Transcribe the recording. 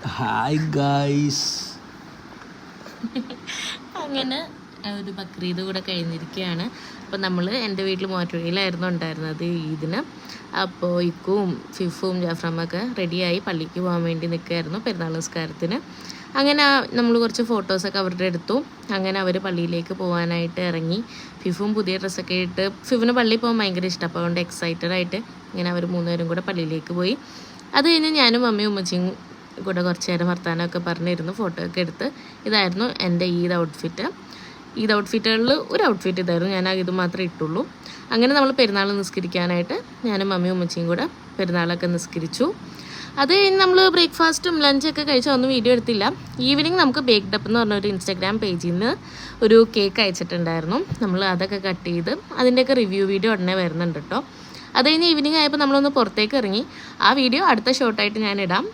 Hi guys. അങ്ങനെ ഒരു ബക്രീദ് കൂടെ കഴിഞ്ഞിരിക്കുകയാണ്. അപ്പോൾ നമ്മൾ എൻ്റെ വീട്ടിൽ മൂവാറ്റുപുഴയിലായിരുന്നു ഉണ്ടായിരുന്നത് ഈദിന്. അപ്പോൾ ഇക്കും ഫിഫും ജാഫ്രമ്മൊക്കെ റെഡിയായി പള്ളിക്ക് പോകാൻ വേണ്ടി നിൽക്കുകയായിരുന്നു പെരുന്നാൾ നിസ്കാരത്തിന്. അങ്ങനെ നമ്മൾ കുറച്ച് ഫോട്ടോസൊക്കെ അവരുടെ എടുത്തു. അങ്ങനെ അവർ പള്ളിയിലേക്ക് പോകാനായിട്ട് ഇറങ്ങി. ഫിഫും പുതിയ ഡ്രസ്സൊക്കെ ഇട്ട്, ഫിഫിന് പള്ളിയിൽ പോകാൻ ഭയങ്കര ഇഷ്ടം. അപ്പോൾ അതുകൊണ്ട് എക്സൈറ്റഡ് ആയിട്ട് ഇങ്ങനെ അവർ മൂന്നുപേരും കൂടെ പള്ളിയിലേക്ക് പോയി. അത് കഴിഞ്ഞ് ഞാനും മമ്മിയും ഉമ്മച്ചിയും കൂടെ കുറച്ച് നേരം വർത്താനമൊക്കെ പറഞ്ഞിരുന്നു, ഫോട്ടോ ഒക്കെ എടുത്ത്. ഇതായിരുന്നു എൻ്റെ ഈദ് ഔട്ട്ഫിറ്റുകളിൽ ഒരു ഔട്ട്ഫിറ്റ് ഇതായിരുന്നു. ഞാൻ ഇത് മാത്രമേ ഇട്ടുള്ളൂ. അങ്ങനെ നമ്മൾ പെരുന്നാൾ നിസ്കരിക്കാനായിട്ട് ഞാനും മമ്മിയും ഉമ്മച്ചിയും കൂടെ പെരുന്നാളൊക്കെ നിസ്കരിച്ചു. അത് കഴിഞ്ഞ് നമ്മൾ ബ്രേക്ക്ഫാസ്റ്റും ലഞ്ചൊക്കെ കഴിച്ചാൽ ഒന്നും വീഡിയോ എടുത്തില്ല. ഈവനിങ് നമുക്ക് ബേക്ക്ഡ് അപ്പ് എന്ന് പറഞ്ഞൊരു ഇൻസ്റ്റാഗ്രാം പേജിൽ നിന്ന് ഒരു കേക്ക് അയച്ചിട്ടുണ്ടായിരുന്നു. നമ്മൾ അതൊക്കെ കട്ട് ചെയ്ത് അതിൻ്റെയൊക്കെ റിവ്യൂ വീഡിയോ ഉടനെ വരുന്നുണ്ട് കേട്ടോ. അത് കഴിഞ്ഞ് ഈവനിങ് ആയപ്പോൾ നമ്മളൊന്ന് പുറത്തേക്ക് ഇറങ്ങി. ആ വീഡിയോ അടുത്ത ഷോർട്ടായിട്ട് ഞാൻ ഇടാം.